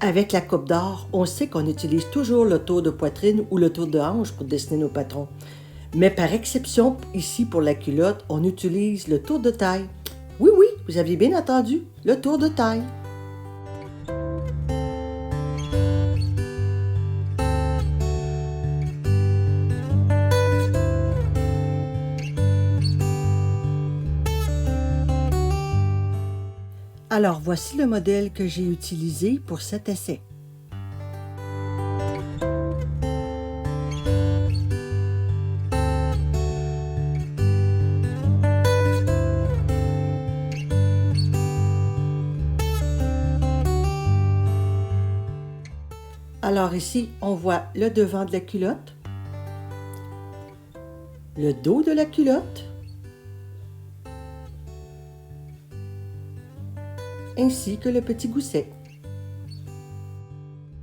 Avec la coupe d'or, on sait qu'on utilise toujours le tour de poitrine ou le tour de hanche pour dessiner nos patrons. Mais par exception, ici pour la culotte, on utilise le tour de taille. Oui, oui, vous aviez bien entendu, le tour de taille. Alors, voici le modèle que j'ai utilisé pour cet essai. Alors ici, on voit le devant de la culotte, le dos de la culotte, ainsi que le petit gousset.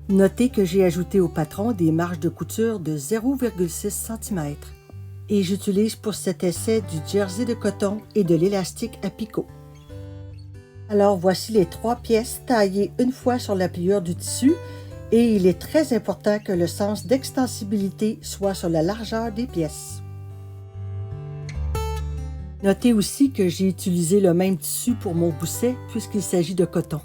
Notez que j'ai ajouté au patron des marges de couture de 0,6 cm et j'utilise pour cet essai du jersey de coton et de l'élastique à picot. Alors voici les 3 pièces taillées une fois sur la pliure du tissu et il est très important que le sens d'extensibilité soit sur la largeur des pièces. Notez aussi que j'ai utilisé le même tissu pour mon gousset puisqu'il s'agit de coton.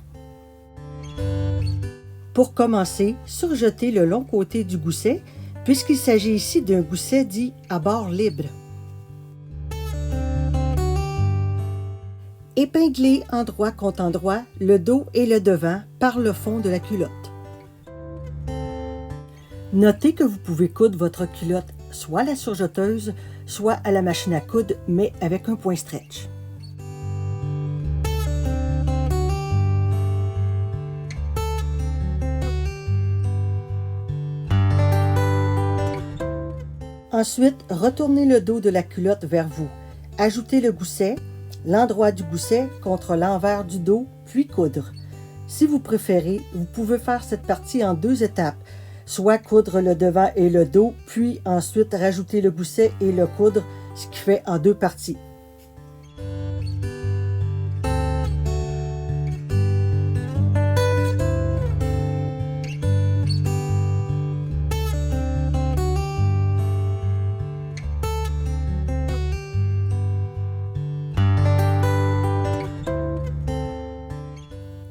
Pour commencer, surjetez le long côté du gousset puisqu'il s'agit ici d'un gousset dit à bord libre. Épinglez endroit contre endroit le dos et le devant par le fond de la culotte. Notez que vous pouvez coudre votre culotte soit à la surjeteuse, soit à la machine à coudre, mais avec un point stretch. Ensuite, retournez le dos de la culotte vers vous. Ajoutez le gousset, l'endroit du gousset contre l'envers du dos, puis coudre. Si vous préférez, vous pouvez faire cette partie en 2 étapes. Soit coudre le devant et le dos, puis ensuite rajouter le gousset et le coudre, ce qui fait en 2 parties.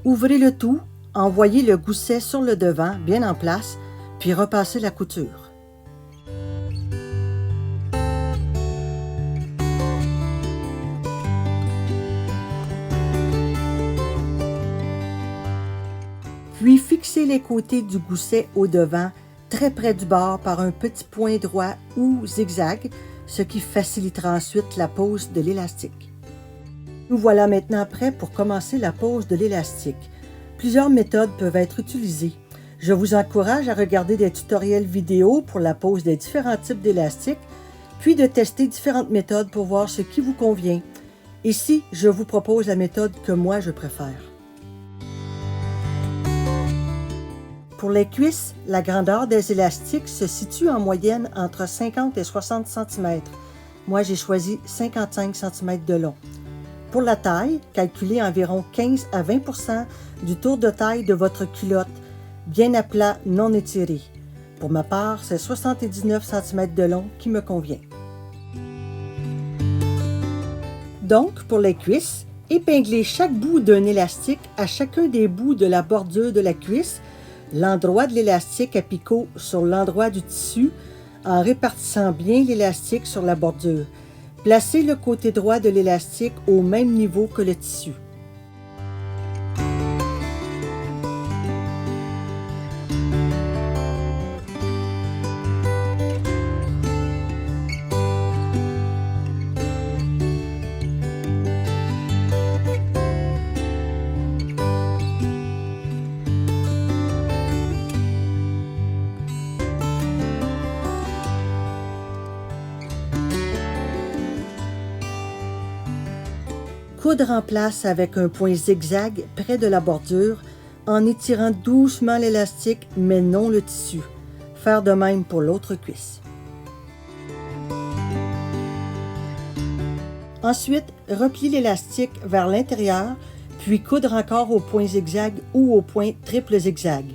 Ouvrez le tout, envoyez le gousset sur le devant, bien en place, puis repassez la couture. Puis fixez les côtés du gousset au devant, très près du bord par un petit point droit ou zigzag, ce qui facilitera ensuite la pose de l'élastique. Nous voilà maintenant prêts pour commencer la pose de l'élastique. Plusieurs méthodes peuvent être utilisées. Je vous encourage à regarder des tutoriels vidéo pour la pose des différents types d'élastiques, puis de tester différentes méthodes pour voir ce qui vous convient. Ici, je vous propose la méthode que moi je préfère. Pour les cuisses, la grandeur des élastiques se situe en moyenne entre 50 et 60 cm. Moi, j'ai choisi 55 cm de long. Pour la taille, calculez environ 15 à 20 % du tour de taille de votre culotte, bien à plat, non étiré. Pour ma part, c'est 79 cm de long qui me convient. Donc, pour les cuisses, épinglez chaque bout d'un élastique à chacun des bouts de la bordure de la cuisse, l'endroit de l'élastique à picot sur l'endroit du tissu, en répartissant bien l'élastique sur la bordure. Placez le côté droit de l'élastique au même niveau que le tissu. Coudre en place avec un point zigzag près de la bordure en étirant doucement l'élastique mais non le tissu. Faire de même pour l'autre cuisse. Ensuite, repliez l'élastique vers l'intérieur puis coudre encore au point zigzag ou au point triple zigzag.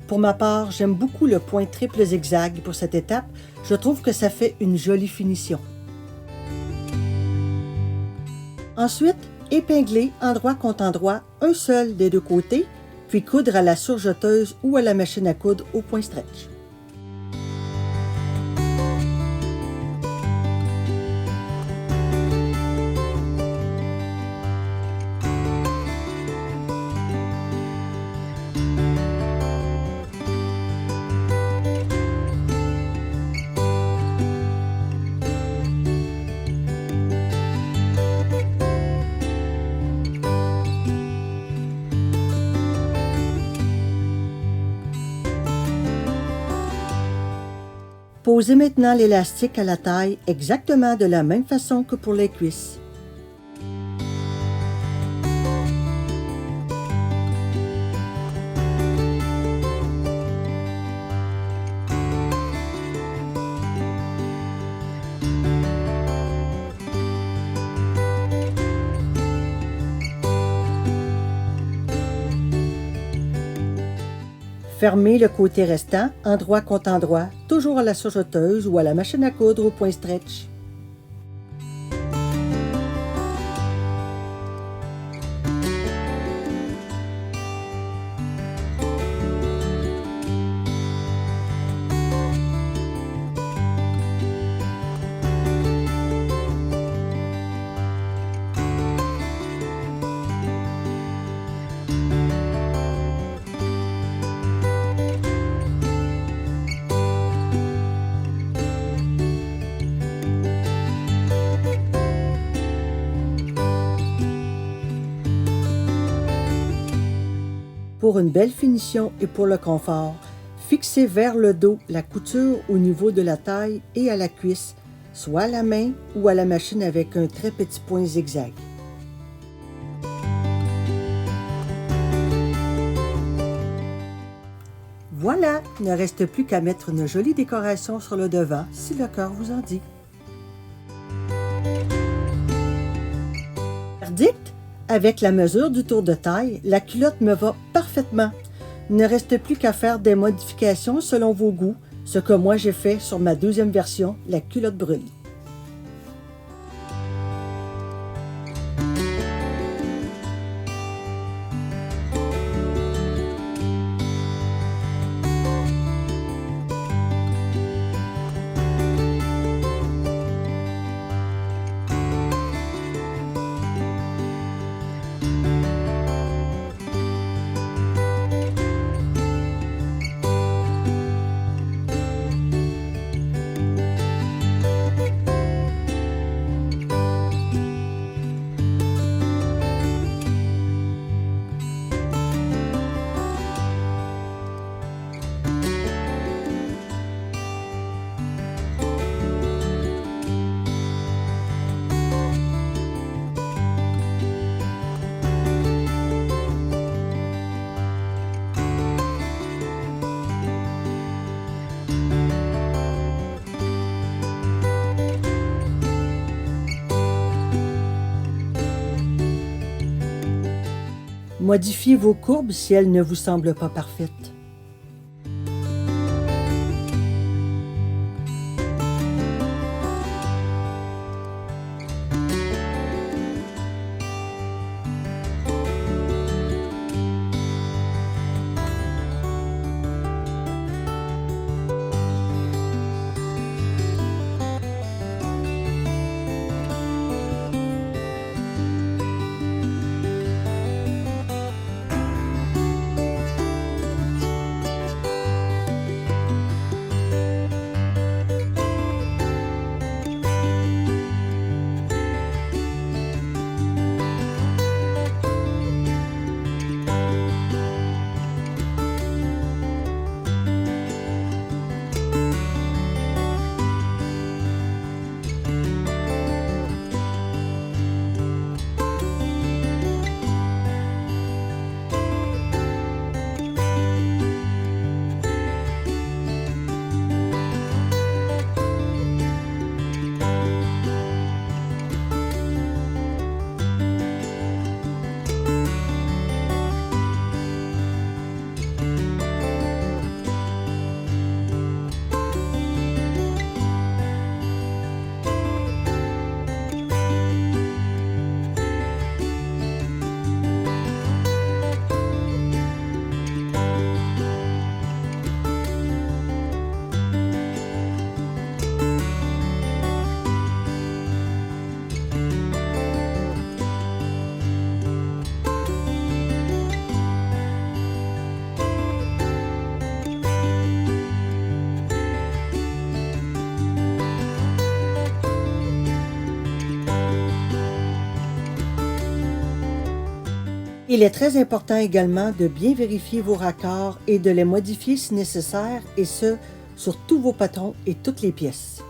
Pour ma part, j'aime beaucoup le point triple zigzag pour cette étape. Je trouve que ça fait une jolie finition. Ensuite, épingler endroit contre endroit un seul des deux côtés, puis coudre à la surjeteuse ou à la machine à coudre au point stretch. Posez maintenant l'élastique à la taille exactement de la même façon que pour les cuisses. Fermez le côté restant, endroit contre endroit, toujours à la surjeteuse ou à la machine à coudre au point stretch. Pour une belle finition et pour le confort, fixez vers le dos la couture au niveau de la taille et à la cuisse, soit à la main ou à la machine avec un très petit point zigzag. Voilà, il ne reste plus qu'à mettre une jolie décoration sur le devant si le cœur vous en dit. Verdict? Avec la mesure du tour de taille, la culotte me va parfaitement. Il ne reste plus qu'à faire des modifications selon vos goûts, ce que moi j'ai fait sur ma deuxième version, la culotte brune. Modifiez vos courbes si elles ne vous semblent pas parfaites. Il est très important également de bien vérifier vos raccords et de les modifier si nécessaire, et ce, sur tous vos patrons et toutes les pièces.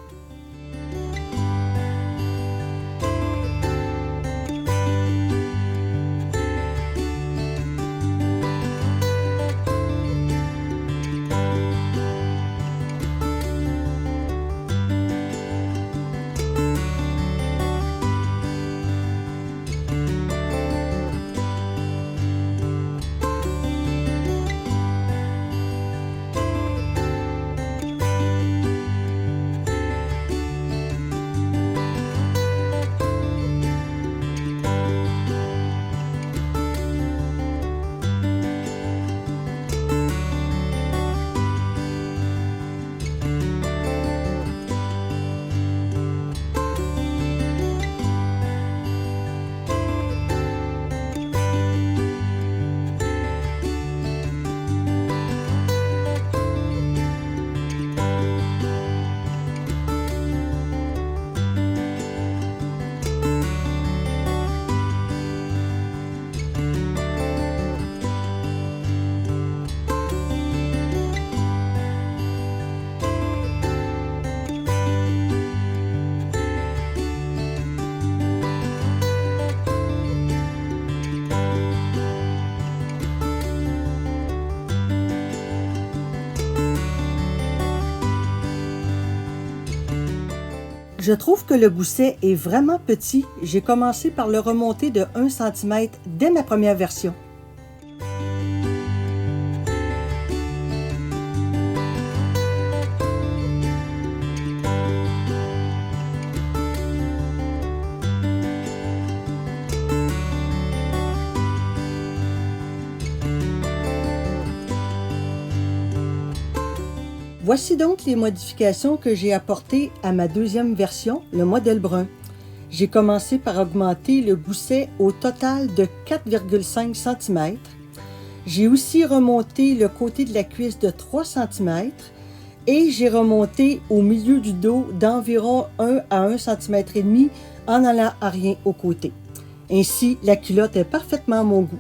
Je trouve que le gousset est vraiment petit. J'ai commencé par le remonter de 1 cm dès ma première version. Voici donc les modifications que j'ai apportées à ma deuxième version, le modèle brun. J'ai commencé par augmenter le gousset au total de 4,5 cm. J'ai aussi remonté le côté de la cuisse de 3 cm et j'ai remonté au milieu du dos d'environ 1 à 1 cm et demi en allant à rien au côté. Ainsi, la culotte est parfaitement à mon goût.